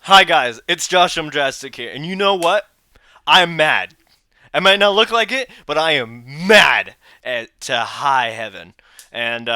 Hi guys, it's JoshJrumJrastick here, and you know what? I'm mad. I might not look like it, but I am mad to high heaven. And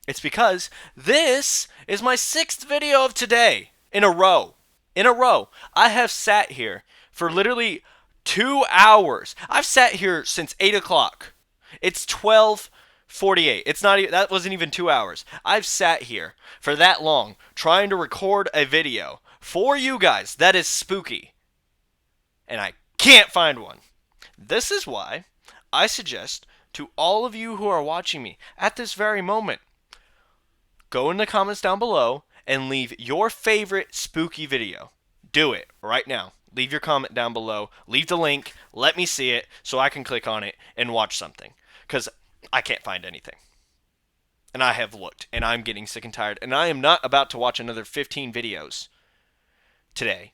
it's because this is my sixth video of today in a row. In a row. I have sat here for literally 2 hours. I've sat here since 8 o'clock. It's 12:48. It's not even, that wasn't even 2 hours. I've sat here for that long trying to record a video for you guys that is spooky, and I can't find one. This is why I suggest to all of you who are watching me at this very moment, go in the comments down below and leave your favorite spooky video. Do it right now. Leave your comment down below. Leave the link. Let me see it so I can click on it and watch something. Because I can't find anything. And I have looked, and I'm getting sick and tired. And I am not about to watch another 15 videos today.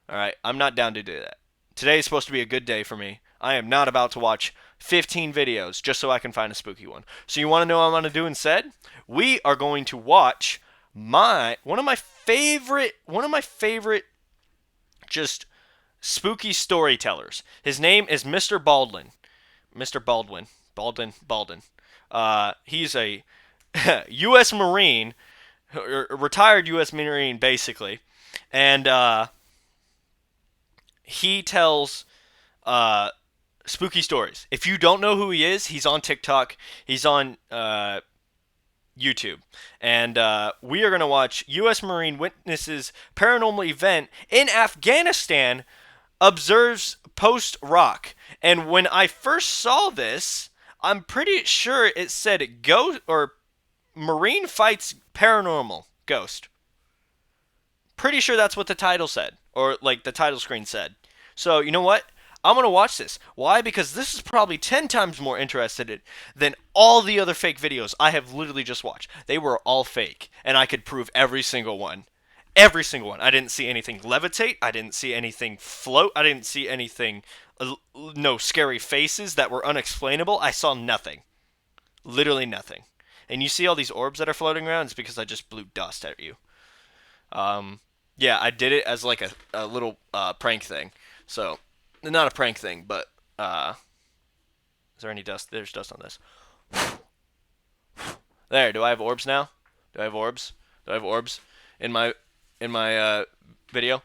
Alright, I'm not down to do that. Today is supposed to be a good day for me. I am not about to watch 15 videos just so I can find a spooky one. So you want to know what I'm going to do instead? We are going to watch one of my favorite just spooky storytellers. His name is Mr. Baldwin. Mr. Baldwin. Baldwin. He's a U.S. Marine, a retired U.S. Marine, basically. And he tells spooky stories. If you don't know who he is, he's on TikTok. He's on YouTube. And we are going to watch U.S. Marine witnesses paranormal event in Afghanistan, observes post-rock. And when I first saw this, I'm pretty sure it said ghost or Marine fights paranormal ghost. Pretty sure that's what the title said, or like the title screen said. So you know what? I'm gonna watch this. Why? Because this is probably 10 times more interested than all the other fake videos I have literally just watched. They were all fake, and I could prove every single one. Every single one. I didn't see anything levitate. I didn't see anything float. I didn't see anything. No scary faces that were unexplainable. I saw nothing. Literally nothing. And you see all these orbs that are floating around? It's because I just blew dust at you. Um, yeah, I did it as like a little prank thing. So, not a prank thing, but is there any dust? There's dust on this. There. Do I have orbs now? Do I have orbs? Do I have orbs in my video?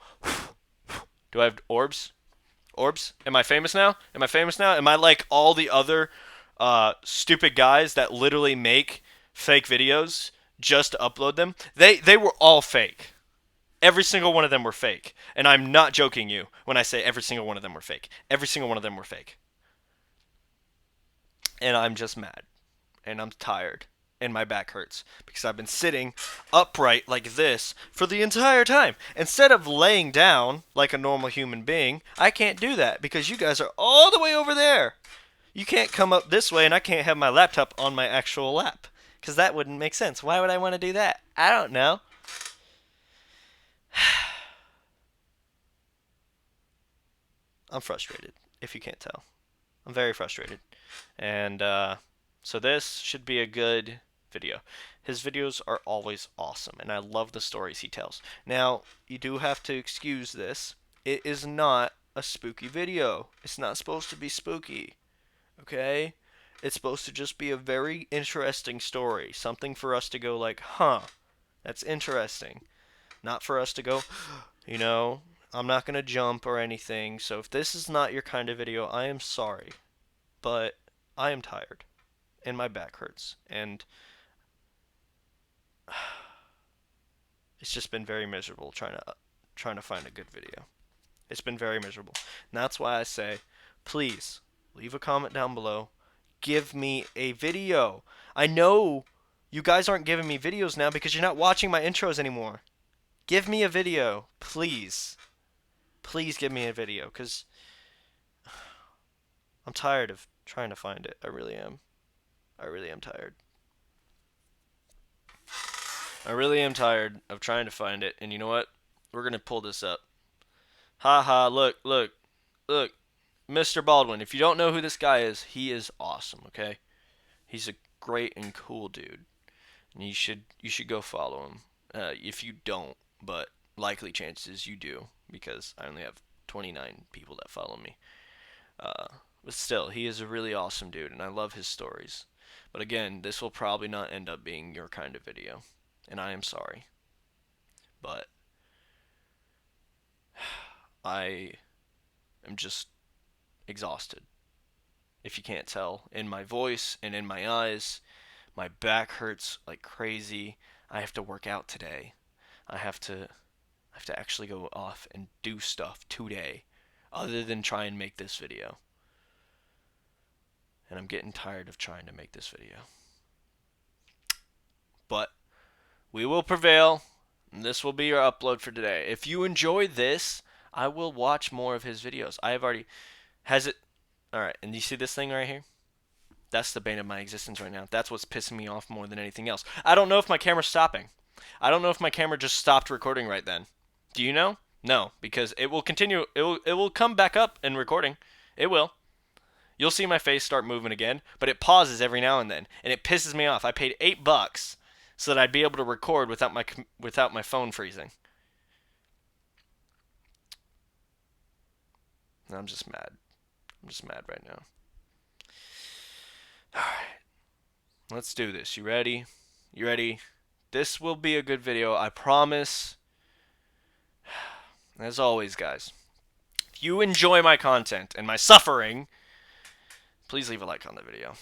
Do I have orbs? Orbs? Am I famous now? Am I famous now? Am I like all the other stupid guys that literally make fake videos just to upload them? They were all fake. Every single one of them were fake. And I'm not joking you when I say every single one of them were fake. Every single one of them were fake. And I'm just mad. And I'm tired. And my back hurts. Because I've been sitting upright like this for the entire time. Instead of laying down like a normal human being, I can't do that because you guys are all the way over there. You can't come up this way and I can't have my laptop on my actual lap. Because that wouldn't make sense. Why would I want to do that? I don't know. I'm frustrated, if you can't tell. I'm very frustrated. And so this should be a good video. His videos are always awesome, and I love the stories he tells. Now, you do have to excuse this. It is not a spooky video. It's not supposed to be spooky, okay? It's supposed to just be a very interesting story. Something for us to go like, huh, that's interesting. Not for us to go, you know, I'm not going to jump or anything. So if this is not your kind of video, I am sorry. But I am tired. And my back hurts. And it's just been very miserable trying to find a good video. It's been very miserable. And that's why I say, please, leave a comment down below. Give me a video. I know you guys aren't giving me videos now because you're not watching my intros anymore. Give me a video, please. Please give me a video, because I'm tired of trying to find it. I really am. I really am tired. I really am tired of trying to find it. And you know what? We're going to pull this up. Haha, look, look, look. Mr. Baldwin, if you don't know who this guy is, he is awesome, okay? He's a great and cool dude. And you should go follow him. If you don't, but likely chances you do, because I only have 29 people that follow me. But still, he is a really awesome dude, and I love his stories. But again, this will probably not end up being your kind of video, and I am sorry. But I am just exhausted. If you can't tell, in my voice and in my eyes, my back hurts like crazy. I have to work out today. I have to actually go off and do stuff today other than try and make this video. And I'm getting tired of trying to make this video. But we will prevail. And this will be your upload for today. If you enjoy this, I will watch more of his videos. I have already... Has it... Alright, and you see this thing right here? That's the bane of my existence right now. That's what's pissing me off more than anything else. I don't know if my camera's stopping. I don't know if my camera just stopped recording right then. Do you know? No, because it will continue. It will come back up in recording. It will. You'll see my face start moving again, but it pauses every now and then, and it pisses me off. I paid $8 so that I'd be able to record without my phone freezing. And I'm just mad. I'm just mad right now. All right. Let's do this. You ready? You ready? This will be a good video, I promise. As always, guys, if you enjoy my content and my suffering, please leave a like on the video.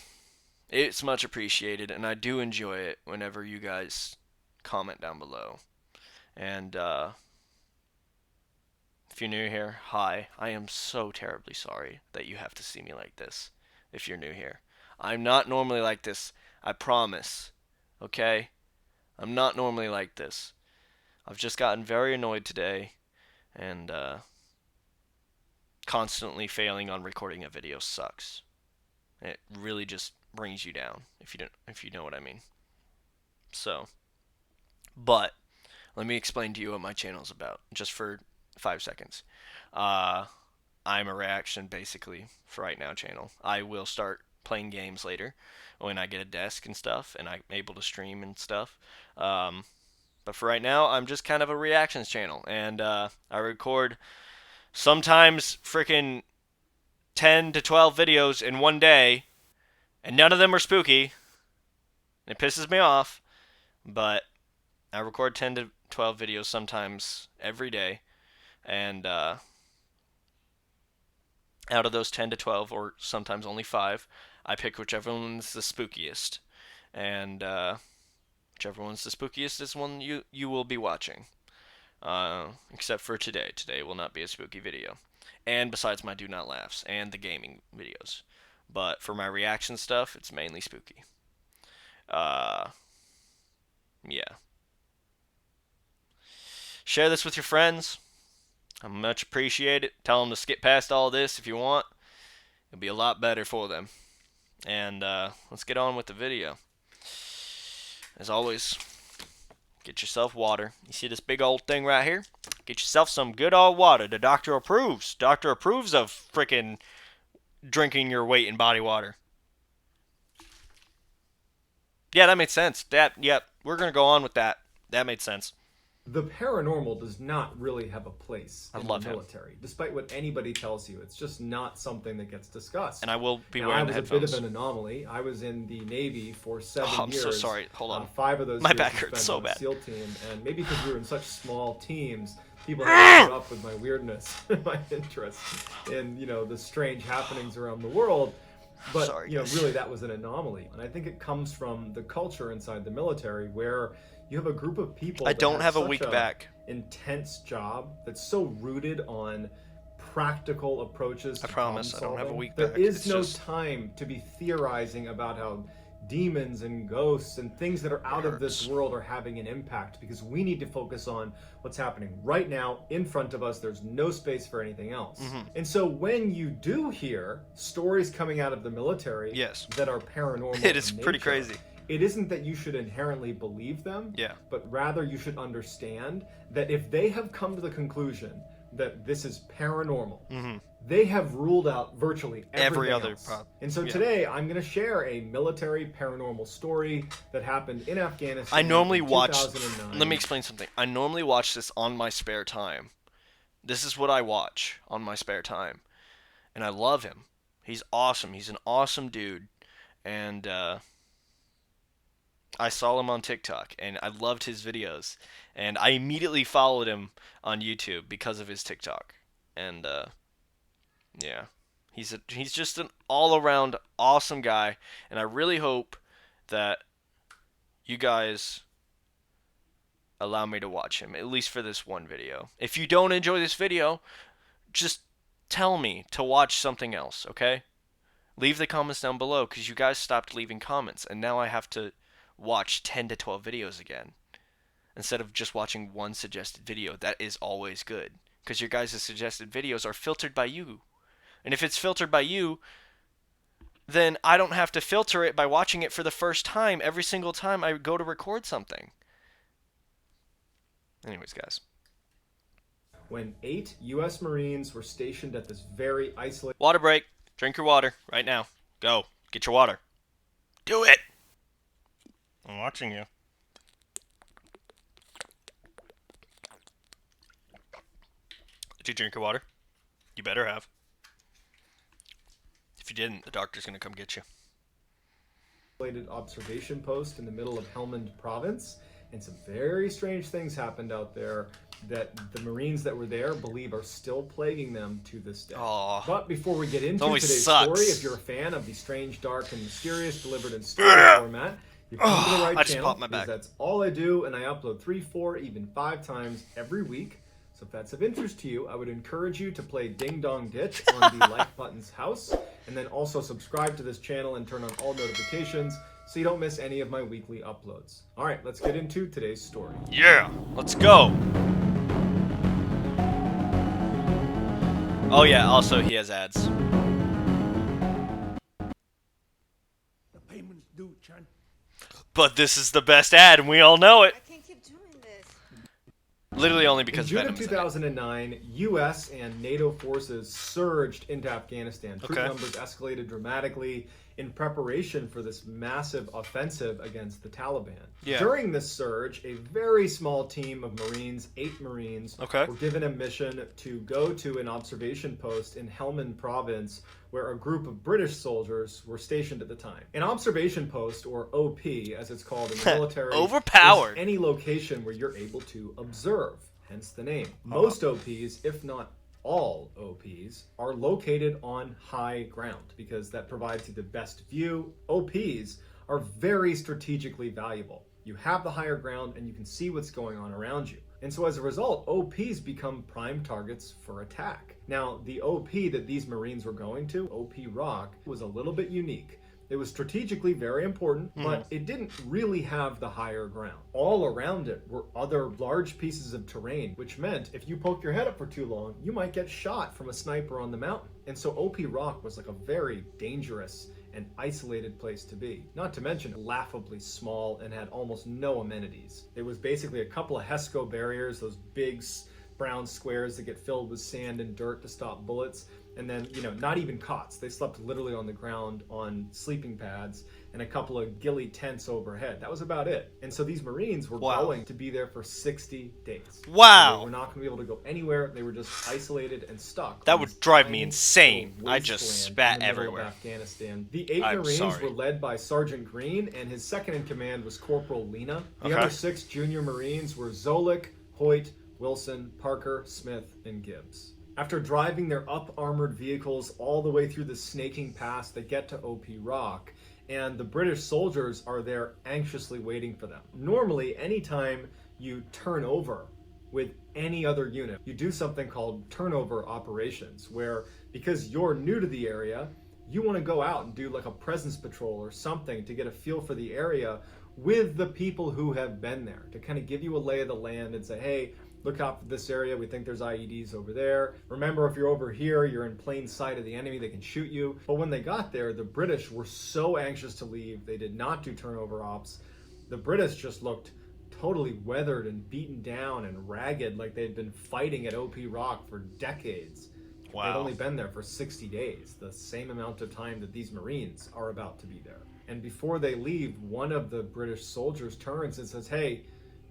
It's much appreciated, and I do enjoy it whenever you guys comment down below. And if you're new here, hi. I am so terribly sorry that you have to see me like this if you're new here. I'm not normally like this, I promise. Okay? I'm not normally like this. I've just gotten very annoyed today, and constantly failing on recording a video sucks. It really just brings you down, if you know what I mean. So, but let me explain to you what my channel's about, just for 5 seconds. I'm a reaction, basically, for right now channel. I will start playing games later when I get a desk and stuff, and I'm able to stream and stuff. But for right now, I'm just kind of a reactions channel, and I record sometimes freaking 10 to 12 videos in one day, and none of them are spooky. It pisses me off, but I record 10 to 12 videos sometimes every day, and out of those 10 to 12, or sometimes only 5, I pick whichever one's the spookiest, and whichever one's the spookiest is one you will be watching. Except for today. Today will not be a spooky video. And besides my Do Not Laughs and the gaming videos. But for my reaction stuff, it's mainly spooky. Yeah. Share this with your friends. I much appreciate it. Tell them to skip past all this if you want. It'll be a lot better for them. And let's get on with the video. As always, get yourself water. You see this big old thing right here? Get yourself some good old water. The doctor approves. Doctor approves of frickin' drinking your weight in body water. Yeah, that made sense. Yep, we're going to go on with that. That made sense. The paranormal does not really have a place in the military. Him. Despite what anybody tells you, it's just not something that gets discussed. And I will be wearing the headphones. I was a bit of an anomaly. I was in the Navy for 7 years. I'm so sorry. Hold on. 5 of those My years back hurts so bad. SEAL team, and maybe because we were in such small teams, people had to put up with my weirdness, my interest in the strange happenings around the world. But sorry, really, that was an anomaly, and I think it comes from the culture inside the military where you have a group of people. I don't have a weak back. Intense job that's so rooted on practical approaches to problem solving. I don't have a weak back. There is no time to be theorizing about how demons and ghosts and things that are out of this world are having an impact, because we need to focus on what's happening right now in front of us. There's no space for anything else. And so when you do hear stories coming out of the military that are paranormal, it is pretty crazy. It isn't that you should inherently believe them, but rather you should understand that if they have come to the conclusion that this is paranormal, they have ruled out virtually Every everything other else. prop. And so Yeah. today I'm going to share a military paranormal story that happened in Afghanistan. I normally in watch. 2009. Let me explain something. I normally watch this on my spare time. This is what I watch on my spare time, and I love him. He's awesome. He's an awesome dude, and I saw him on TikTok, and I loved his videos, and I immediately followed him on YouTube because of his TikTok, and yeah, he's just an all around awesome guy, and I really hope that you guys allow me to watch him, at least for this one video. If you don't enjoy this video, just tell me to watch something else, okay? Leave the comments down below, because you guys stopped leaving comments, and now I have to watch 10 to 12 videos again, instead of just watching one suggested video. That is always good, because your guys' suggested videos are filtered by you. And if it's filtered by you, then I don't have to filter it by watching it for the first time every single time I go to record something. Anyways, guys. When 8 U.S. Marines were stationed at this very isolated... Water break. Drink your water right now. Go. Get your water. Do it. I'm watching you. Did you drink your water? You better have. If you didn't, the doctor's going to come get you. observation post in the middle of Helmand province, and some very strange things happened out there that the Marines that were there believe are still plaguing them to this day. Aww. But before we get into Always today's sucks. story, if you're a fan of the strange, dark, and mysterious delivered in story format, you've come to the right I just channel, popped my because back. that's all I do, and I upload 3, 4, even 5 times every week. So if that's of interest to you, I would encourage you to play Ding Dong Ditch on the like button's house, and then also subscribe to this channel and turn on all notifications so you don't miss any of my weekly uploads. All right, let's get into today's story. Yeah, let's go. Oh yeah, also he has ads. The payment's due, Chan. But this is the best ad, and we all know it. I can't keep doing this. Literally only In because June Venom of is in it. 2009, U.S. and NATO forces surged into Afghanistan. Troop Okay. numbers escalated dramatically in preparation for this massive offensive against the Taliban. Yeah. During this surge, a very small team of Marines, 8 Marines, Okay. were given a mission to go to an observation post in Helmand province where a group of British soldiers were stationed at the time. An observation post, or OP, as it's called in the military, Overpowered. is any location where you're able to observe, hence the name. Most OPs, if not all OPs, are located on high ground because that provides you the best view. OPs are very strategically valuable. You have the higher ground and you can see what's going on around you. And so as a result, OPs become prime targets for attack. Now, the OP that these Marines were going to, OP Rock, was a little bit unique. It was strategically very important, but it didn't really have the higher ground. All around it were other large pieces of terrain, which meant if you poke your head up for too long, you might get shot from a sniper on the mountain. And so OP Rock was like a very dangerous and isolated place to be. Not to mention laughably small and had almost no amenities. It was basically a couple of HESCO barriers, those big brown squares that get filled with sand and dirt to stop bullets. And then, not even cots. They slept literally on the ground on sleeping pads and a couple of ghillie tents overhead. That was about it. And so these Marines were Wow. going to be there for 60 days. Wow. They were not going to be able to go anywhere. They were just isolated and stuck. That on would this drive me tiny insane. little I just wasteland spat in the middle of everywhere. Afghanistan. The 8 I'm Marines sorry. were led by Sergeant Green, and his second in command was Corporal Lena. The Okay. other 6 junior Marines were Zolik, Hoyt, Wilson, Parker, Smith, and Gibbs. After driving their up-armored vehicles all the way through the snaking pass, they get to OP Rock, and the British soldiers are there anxiously waiting for them. Normally, anytime you turn over with any other unit, you do something called turnover operations, where because you're new to the area, you want to go out and do like a presence patrol or something to get a feel for the area with the people who have been there, to kind of give you a lay of the land and say, hey, look out for this area. We think there's IEDs over there. Remember, if you're over here, you're in plain sight of the enemy. They can shoot you. But when they got there, the British were so anxious to leave. They did not do turnover ops. The British just looked totally weathered and beaten down and ragged, like they'd been fighting at OP Rock for decades. Wow. They'd only been there for 60 days, the same amount of time that these Marines are about to be there. And before they leave, one of the British soldiers turns and says, "Hey,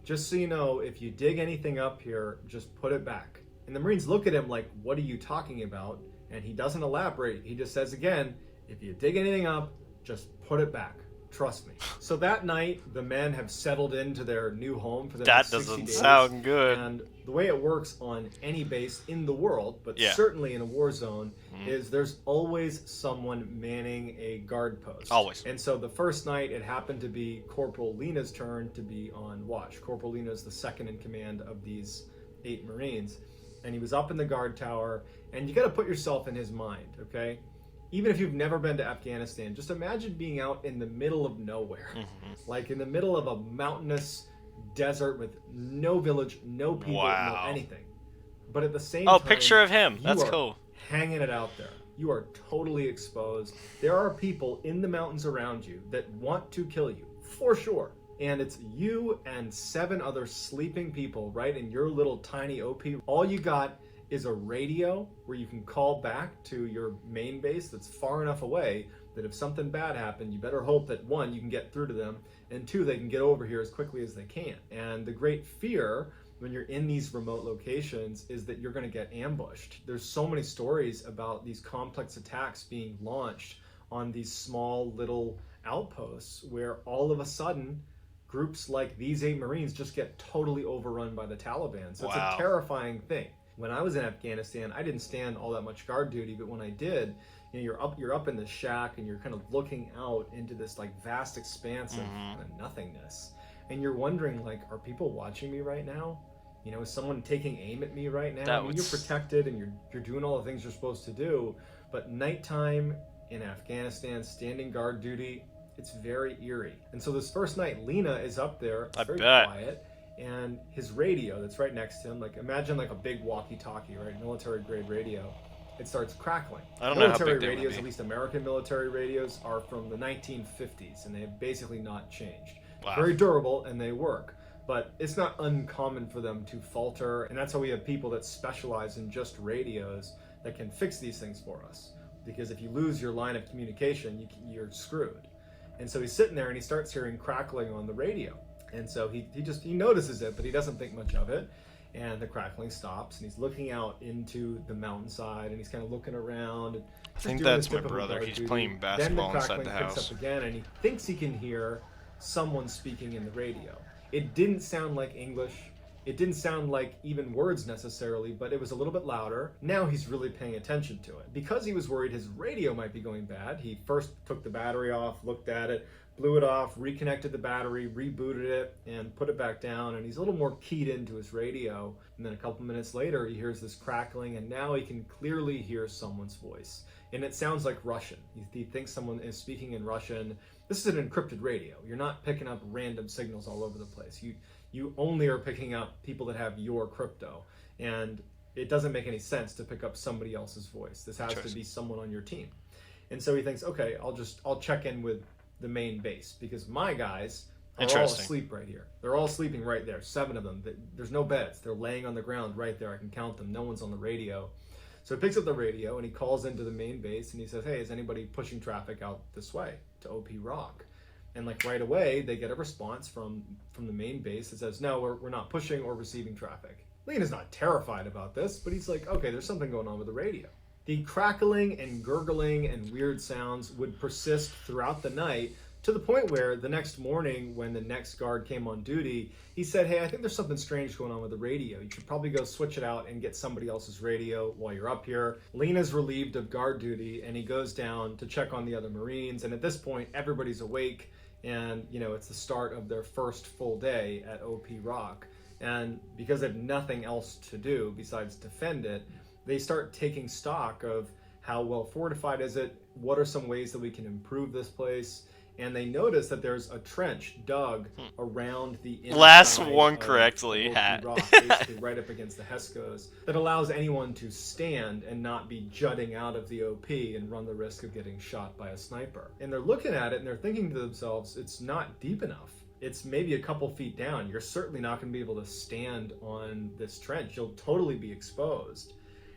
just so you know, if you dig anything up here, just put it back." And the Marines look at him like, "What are you talking about?" And he doesn't elaborate. He just says again, "If you dig anything up, just put it back. Trust me." So that night, the men have settled into their new home for the That next 60 doesn't days. sound good. And the way it works on any base in the world, but Yeah. certainly in a war zone, is there's always someone manning a guard post. Always. And so the first night, it happened to be Corporal Lena's turn to be on watch. Corporal Lena is the second in command of these 8 Marines. And he was up in the guard tower, and you got to put yourself in his mind, okay? Even if you've never been to Afghanistan, just imagine being out in the middle of nowhere, like in the middle of a mountainous desert with no village, no people, Wow. no anything. But at the same Oh, time, picture of him. you That's are cool. hanging it out there. You are totally exposed. There are people in the mountains around you that want to kill you, for sure. And it's you and 7 other sleeping people right in your little tiny OP. All you got is a radio where you can call back to your main base that's far enough away that if something bad happened, you better hope that 1, you can get through to them, and 2, they can get over here as quickly as they can. And the great fear when you're in these remote locations is that you're going to get ambushed. There's so many stories about these complex attacks being launched on these small little outposts where all of a sudden groups like these 8 Marines just get totally overrun by the Taliban. So Wow. It's a terrifying thing. When I was in Afghanistan, I didn't stand all that much guard duty, but when I did, you know, you're up in the shack and you're kind of looking out into this like vast expanse of nothingness. And you're wondering, like, are people watching me right now? You know, is someone taking aim at me right now? I mean, you're protected and you're doing all the things you're supposed to do, but nighttime in Afghanistan, standing guard duty, it's very eerie. And so this first night, Lena is up there, it's very quiet, and his radio that's right next to him, like imagine like a big walkie-talkie, right? Military grade radio. It starts crackling. I don't know how big military they would radios, be. at least American military radios, are from the 1950s, and they have basically not changed. Wow. Very durable, and they work. But it's not uncommon for them to falter, and that's why we have people that specialize in just radios that can fix these things for us. Because if you lose your line of communication, you're screwed. And so he's sitting there and he starts hearing crackling on the radio. And so he notices it, but he doesn't think much of it. And the crackling stops, and he's looking out into the mountainside, and he's kind of looking around. And I think doing that's his my typical brother. guard He's duty. playing basketball Then the inside the crackling house. picks up again, and he thinks he can hear someone speaking in the radio. It didn't sound like English. It didn't sound like even words necessarily, but it was a little bit louder. Now he's really paying attention to it. Because he was worried his radio might be going bad, he first took the battery off, looked at it, blew it off, reconnected the battery, rebooted it, and put it back down. And he's a little more keyed into his radio. And then a couple minutes later, he hears this crackling, and now he can clearly hear someone's voice. And it sounds like Russian. He thinks someone is speaking in Russian. This is an encrypted radio. You're not picking up random signals all over the place. You only are picking up people that have your crypto. And it doesn't make any sense to pick up somebody else's voice. This has to be someone on your team. And so he thinks, okay, I'll check in with the main base, because my guys are all asleep right here. They're all sleeping right there, 7 of them. There's no beds. They're laying on the ground right there. I can count them. No one's on the radio. So he picks up the radio and he calls into the main base and he says, hey, is anybody pushing traffic out this way to OP Rock? And like right away, they get a response from the main base that says, no, we're not pushing or receiving traffic. Lena's not terrified about this, but he's like, okay, there's something going on with the radio. The crackling and gurgling and weird sounds would persist throughout the night, to the point where the next morning when the next guard came on duty, he said, hey, I think there's something strange going on with the radio. You should probably go switch it out and get somebody else's radio while you're up here. Lena's relieved of guard duty, and he goes down to check on the other Marines. And at this point, everybody's awake, and it's the start of their first full day at OP Rock. And because they have nothing else to do besides defend it, they start taking stock of how well fortified is it, what are some ways that we can improve this place. And they notice that there's a trench dug around the inside Last one of correctly, OP hat. Rock, basically right up against the Heskos, that allows anyone to stand and not be jutting out of the OP and run the risk of getting shot by a sniper. And they're looking at it and they're thinking to themselves, it's not deep enough. It's maybe a couple feet down. You're certainly not going to be able to stand on this trench. You'll totally be exposed.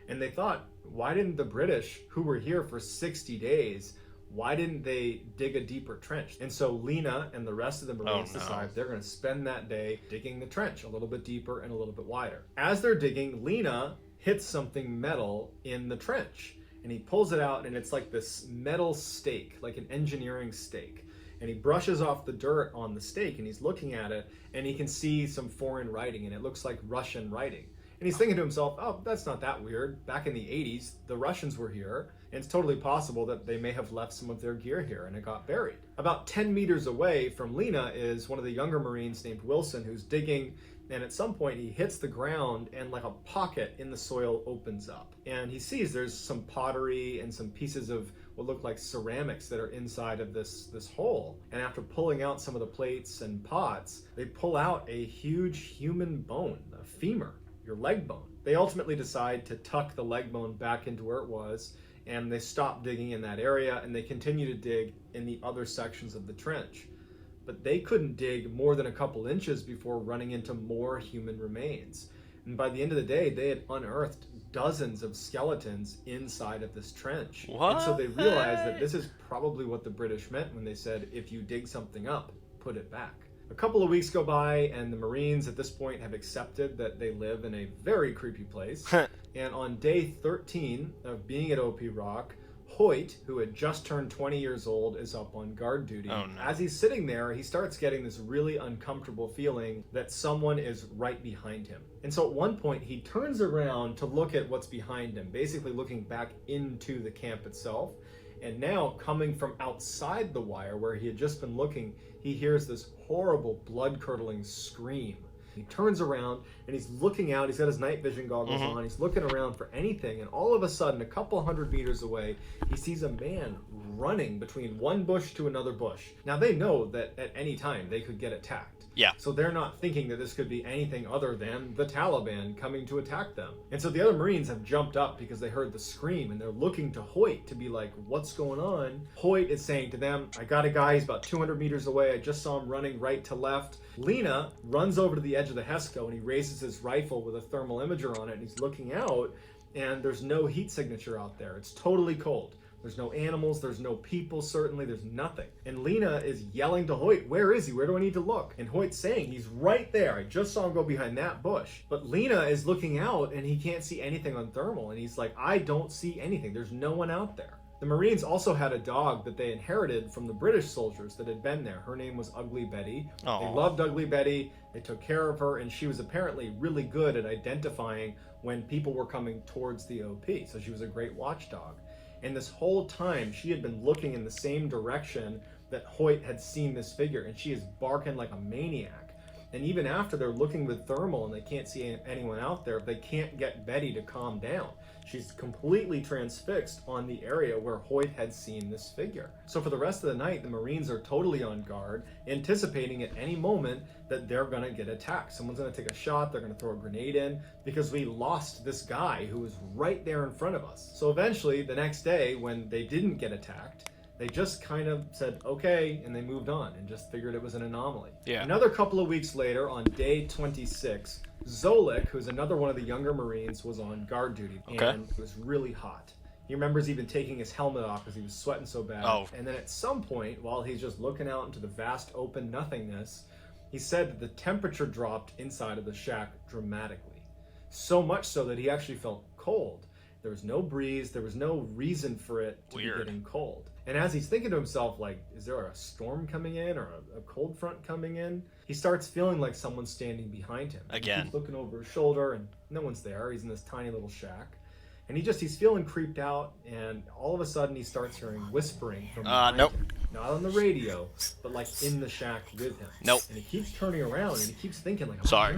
And they thought, why didn't the British, who were here for 60 days, why didn't they dig a deeper trench? And so Lena and the rest of the Marines decide they're going to spend that day digging the trench a little bit deeper and a little bit wider. As they're digging, Lena hits something metal in the trench. And he pulls it out, and it's like this metal stake, like an engineering stake. And he brushes off the dirt on the stake, and he's looking at it, and he can see some foreign writing, and it looks like Russian writing. And he's thinking to himself, oh, that's not that weird. Back in the 80s, the Russians were here, and it's totally possible that they may have left some of their gear here, and it got buried. About 10 meters away from Lena is one of the younger Marines named Wilson, who's digging, and at some point he hits the ground, and like a pocket in the soil opens up. And he sees there's some pottery and some pieces of what look like ceramics that are inside of this hole. And after pulling out some of the plates and pots, they pull out a huge human bone, a femur, your leg bone. They ultimately decide to tuck the leg bone back into where it was, and they stop digging in that area, and they continue to dig in the other sections of the trench. But they couldn't dig more than a couple inches before running into more human remains. And by the end of the day, they had unearthed dozens of skeletons inside of this trench. What? And so they realized that this is probably what the British meant when they said, if you dig something up, put it back. A couple of weeks go by, and the Marines at this point have accepted that they live in a very creepy place. And on day 13 of being at OP Rock, Hoyt, who had just turned 20 years old, is up on guard duty. Oh, no. As he's sitting there, he starts getting this really uncomfortable feeling that someone is right behind him. And so at one point, he turns around to look at what's behind him, basically looking back into the camp itself. And now, coming from outside the wire where he had just been looking, he hears this horrible, blood-curdling scream. He turns around and he's looking out. He's got his night vision goggles on. He's looking around for anything. And all of a sudden, a couple hundred meters away, he sees a man running between one bush to another bush. Now, they know that at any time they could get attacked. Yeah. So they're not thinking that this could be anything other than the Taliban coming to attack them. And so the other Marines have jumped up because they heard the scream, and they're looking to Hoyt to be like, what's going on? Hoyt is saying to them, I got a guy, he's about 200 meters away. I just saw him running right to left. Lena runs over to the edge of the HESCO, and he raises his rifle with a thermal imager on it, and he's looking out, and there's no heat signature out there. It's totally cold. There's no animals, there's no people, certainly, there's nothing. And Lena is yelling to Hoyt, where is he? Where do I need to look? And Hoyt's saying, he's right there. I just saw him go behind that bush. But Lena is looking out, and he can't see anything on thermal. And he's like, I don't see anything. There's no one out there. The Marines also had a dog that they inherited from the British soldiers that had been there. Her name was Ugly Betty. Aww. They loved Ugly Betty. They took care of her, and she was apparently really good at identifying when people were coming towards the OP. So she was a great watchdog. And this whole time, she had been looking in the same direction that Hoyt had seen this figure, and she is barking like a maniac. And even after they're looking with thermal and they can't see anyone out there, they can't get Betty to calm down. She's completely transfixed on the area where Hoyt had seen this figure. So for the rest of the night, the Marines are totally on guard, anticipating at any moment that they're going to get attacked. Someone's going to take a shot, they're going to throw a grenade in, because we lost this guy who was right there in front of us. So eventually, the next day, when they didn't get attacked, they just kind of said, okay, and they moved on and just figured it was an anomaly. Yeah. Another couple of weeks later, on day 26, Zolik, who's another one of the younger Marines, was on guard duty, and it was really hot. He remembers even taking his helmet off because he was sweating so bad. Oh. And then at some point, while he's just looking out into the vast open nothingness, he said that the temperature dropped inside of the shack dramatically. So much so that he actually felt cold. There was no breeze. There was no reason for it to be getting cold. And as he's thinking to himself, like, is there a storm coming in or a cold front coming in? He starts feeling like someone's standing behind him. Again. He keeps looking over his shoulder, and no one's there. He's in this tiny little shack. And he's feeling creeped out, and all of a sudden he starts hearing whispering from behind nope. him. Not on the radio, but like in the shack with him. Nope. And he keeps turning around, and he keeps thinking like, Sorry.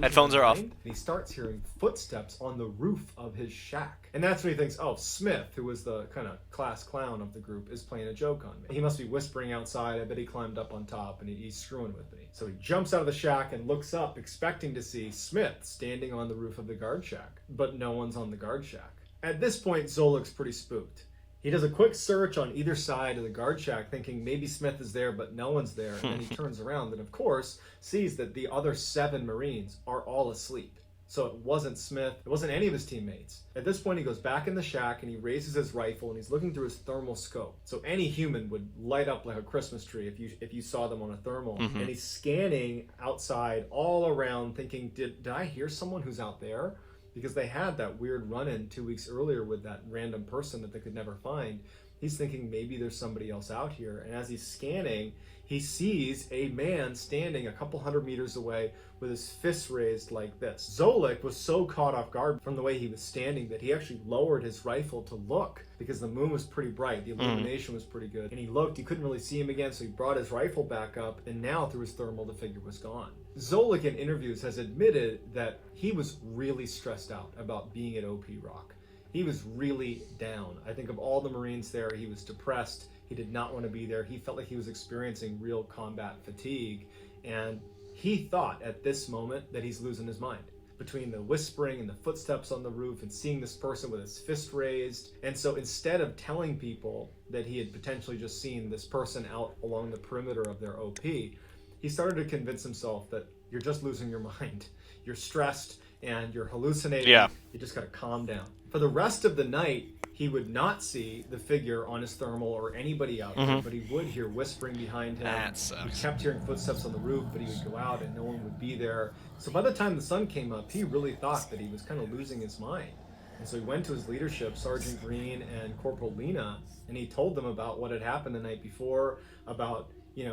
Headphones are off. And he starts hearing footsteps on the roof of his shack. And that's when he thinks, oh, Smith, who was the kind of class clown of the group, is playing a joke on me. He must be whispering outside. I bet he climbed up on top, and he's screwing with me. So he jumps out of the shack and looks up, expecting to see Smith standing on the roof of the guard shack. But no one's on the guard shack. At this point, Zolik's pretty spooked. He does a quick search on either side of the guard shack, thinking maybe Smith is there, but no one's there. And then he turns around and, of course, sees that the other 7 Marines are all asleep. So it wasn't Smith, it wasn't any of his teammates. At this point, he goes back in the shack and he raises his rifle and he's looking through his thermal scope. So any human would light up like a Christmas tree if you saw them on a thermal. Mm-hmm. And he's scanning outside all around thinking, did I hear someone who's out there? Because they had that weird run-in 2 weeks earlier with that random person that they could never find. He's thinking maybe there's somebody else out here. And as he's scanning, he sees a man standing a couple hundred meters away with his fists raised like this. Zolik was so caught off guard from the way he was standing that he actually lowered his rifle to look because the moon was pretty bright. The illumination was pretty good. And he looked, he couldn't really see him again, so he brought his rifle back up, and now through his thermal, the figure was gone. Zolik in interviews has admitted that he was really stressed out about being at OP Rock. He was really down. I think of all the Marines there, he was depressed. He did not want to be there. He felt like he was experiencing real combat fatigue. And he thought at this moment that he's losing his mind. Between the whispering and the footsteps on the roof and seeing this person with his fist raised. And so instead of telling people that he had potentially just seen this person out along the perimeter of their OP, he started to convince himself that you're just losing your mind. You're stressed and you're hallucinating. Yeah. You just gotta calm down. For the rest of the night, he would not see the figure on his thermal or anybody out there, but he would hear whispering behind him. That sucks. He kept hearing footsteps on the roof, but he would go out and no one would be there. So by the time the sun came up, he really thought that he was kind of losing his mind. And so he went to his leadership, Sergeant Green and Corporal Lena, and he told them about what had happened the night before, about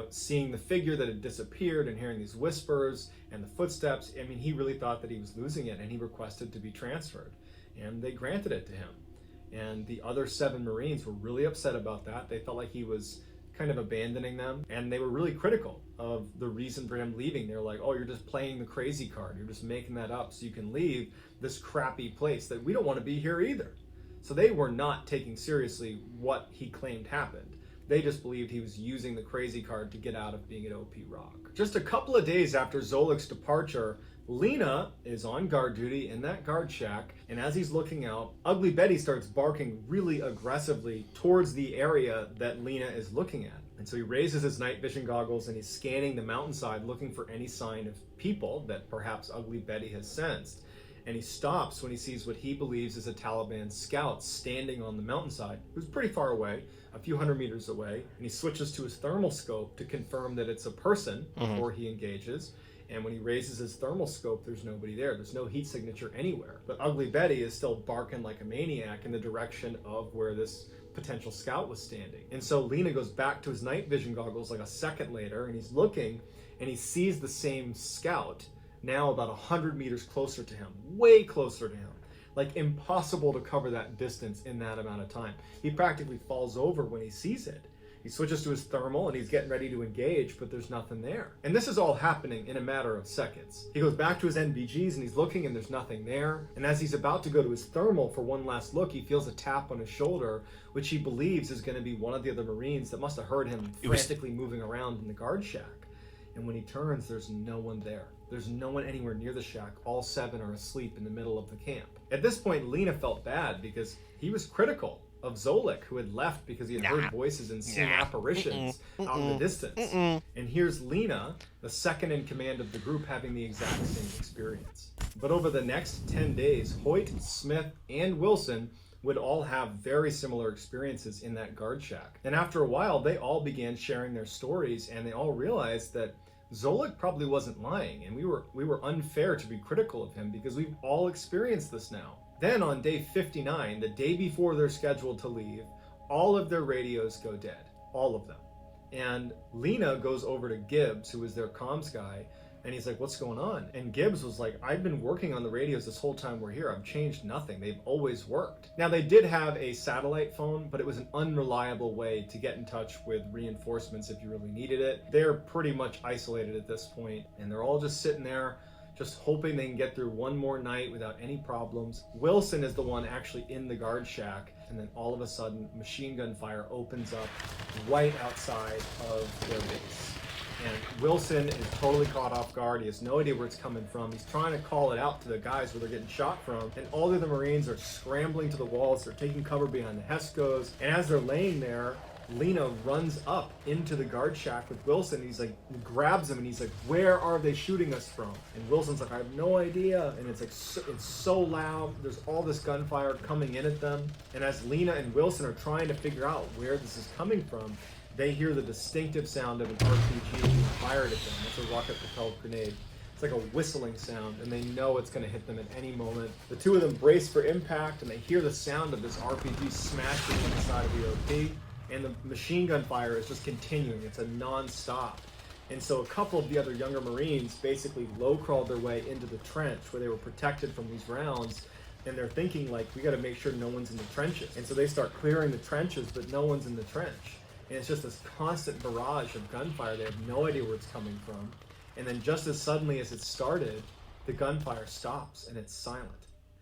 seeing the figure that had disappeared and hearing these whispers and the footsteps. I mean, he really thought that he was losing it, and he requested to be transferred. And they granted it to him. And the other 7 Marines were really upset about that. They felt like he was kind of abandoning them, and they were really critical of the reason for him leaving. They're like, oh, you're just playing the crazy card. You're just making that up so you can leave this crappy place that we don't want to be here either. So they were not taking seriously what he claimed happened. They just believed he was using the crazy card to get out of being at OP Rock. Just a couple of days after Zolik's departure, Lena is on guard duty in that guard shack, and as he's looking out, Ugly Betty starts barking really aggressively towards the area that Lena is looking at. And so he raises his night vision goggles and he's scanning the mountainside looking for any sign of people that perhaps Ugly Betty has sensed. And he stops when he sees what he believes is a Taliban scout standing on the mountainside, who's pretty far away, a few hundred meters away, and he switches to his thermal scope to confirm that it's a person before he engages. And when he raises his thermal scope, there's nobody there. There's no heat signature anywhere. But Ugly Betty is still barking like a maniac in the direction of where this potential scout was standing. And so Lena goes back to his night vision goggles like a second later, and he's looking, and he sees the same scout now about 100 meters closer to him, way closer to him. Like impossible to cover that distance in that amount of time. He practically falls over when he sees it. He switches to his thermal and he's getting ready to engage, but there's nothing there. And this is all happening in a matter of seconds. He goes back to his NVGs and he's looking and there's nothing there. And as he's about to go to his thermal for one last look, he feels a tap on his shoulder, which he believes is going to be one of the other Marines that must have heard him frantically moving around in the guard shack. And when he turns, there's no one there. There's no one anywhere near the shack. All 7 are asleep in the middle of the camp. At this point, Lena felt bad because he was critical of Zolik, who had left because he had heard voices and seen apparitions out in the distance. And here's Lena, the second in command of the group, having the exact same experience. But over the next 10 days, Hoyt, Smith, and Wilson would all have very similar experiences in that guard shack. And after a while, they all began sharing their stories, and they all realized that Zolik probably wasn't lying, and we were unfair to be critical of him because we've all experienced this now. Then on day 59, the day before they're scheduled to leave, all of their radios go dead. All of them. And Lena goes over to Gibbs, who was their comms guy, and he's like, what's going on? And Gibbs was like, I've been working on the radios this whole time we're here. I've changed nothing. They've always worked. Now, they did have a satellite phone, but it was an unreliable way to get in touch with reinforcements if you really needed it. They're pretty much isolated at this point, and they're all just sitting there, just hoping they can get through one more night without any problems. Wilson is the one actually in the guard shack, and then all of a sudden, machine gun fire opens up right outside of their base. And Wilson is totally caught off guard. He has no idea where it's coming from. He's trying to call it out to the guys where they're getting shot from. And all the other Marines are scrambling to the walls. They're taking cover behind the Hescos. And as they're laying there, Lena runs up into the guard shack with Wilson. He's like, he grabs him and he's like, "Where are they shooting us from?" And Wilson's like, "I have no idea." And it's like, it's so loud. There's all this gunfire coming in at them. And as Lena and Wilson are trying to figure out where this is coming from, they hear the distinctive sound of an RPG being fired at them. It's a rocket-propelled grenade. It's like a whistling sound, and they know it's going to hit them at any moment. The two of them brace for impact, and they hear the sound of this RPG smashing on the side of the OP. And the machine gun fire is just continuing. It's a non-stop. And so a couple of the other younger Marines basically low-crawled their way into the trench where they were protected from these rounds. And they're thinking, like, we got to make sure no one's in the trenches. And so they start clearing the trenches, but no one's in the trench. And it's just this constant barrage of gunfire. They have no idea where it's coming from. And then just as suddenly as it started, the gunfire stops and it's silent.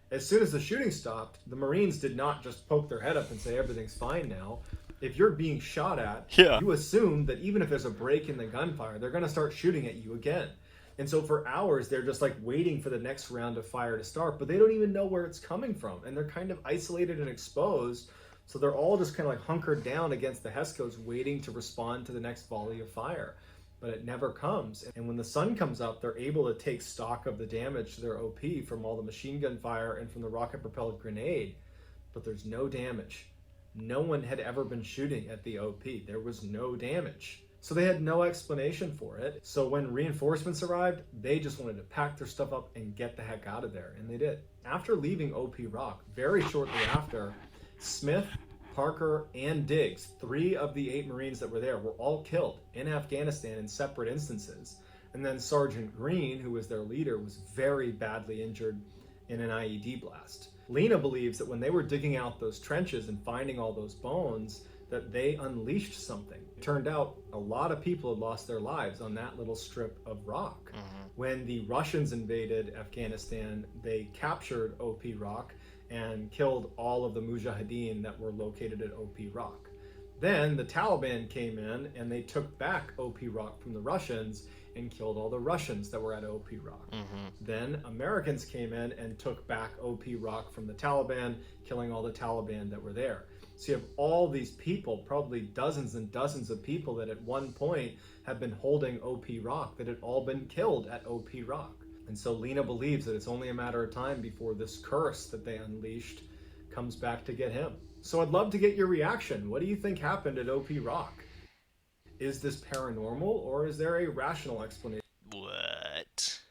As soon as the shooting stopped, the Marines did not just poke their head up and say everything's fine now. If you're being shot at, you assume that even if there's a break in the gunfire, they're going to start shooting at you again. And so for hours, they're just like waiting for the next round of fire to start, but they don't even know where it's coming from. And they're kind of isolated and exposed. So they're all just kind of like hunkered down against the Hescos waiting to respond to the next volley of fire. But it never comes. And when the sun comes up, they're able to take stock of the damage to their OP from all the machine gun fire and from the rocket-propelled grenade. But there's no damage. No one had ever been shooting at the OP. There was no damage. So they had no explanation for it. So when reinforcements arrived, they just wanted to pack their stuff up and get the heck out of there. And they did. After leaving OP Rock, very shortly after, Smith, Parker, and Diggs, 3 of the 8 Marines that were there, were all killed in Afghanistan in separate instances. And then Sergeant Green, who was their leader, was very badly injured in an IED blast. Lena believes that when they were digging out those trenches and finding all those bones, that they unleashed something. It turned out a lot of people had lost their lives on that little strip of rock. When the Russians invaded Afghanistan, they captured OP Rock and killed all of the Mujahideen that were located at OP Rock. Then the Taliban came in and they took back OP Rock from the Russians and killed all the Russians that were at OP Rock. Then Americans came in and took back OP Rock from the Taliban, killing all the Taliban that were there. So you have all these people, probably dozens and dozens of people that at one point have been holding OP Rock, that had all been killed at OP Rock. And so Lena believes that it's only a matter of time before this curse that they unleashed comes back to get him. So I'd love to get your reaction. What do you think happened at OP Rock? Is this paranormal, or is there a rational explanation? What?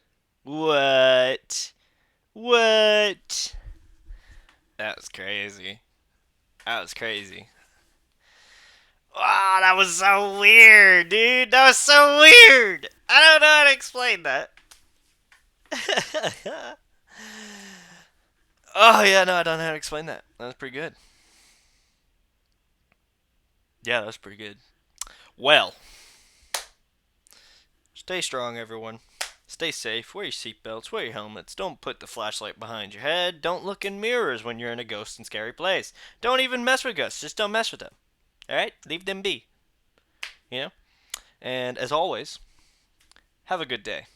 What? What? That was crazy. That was crazy. Wow, that was so weird, dude. That was so weird. I don't know how to explain that. Oh, yeah, no, I don't know how to explain that. That was pretty good. Yeah, that was pretty good. Well, stay strong, everyone. Stay safe. Wear your seatbelts. Wear your helmets. Don't put the flashlight behind your head. Don't look in mirrors when you're in a ghost and scary place. Don't even mess with ghosts. Just don't mess with them. Alright? Leave them be. You know? And as always, have a good day.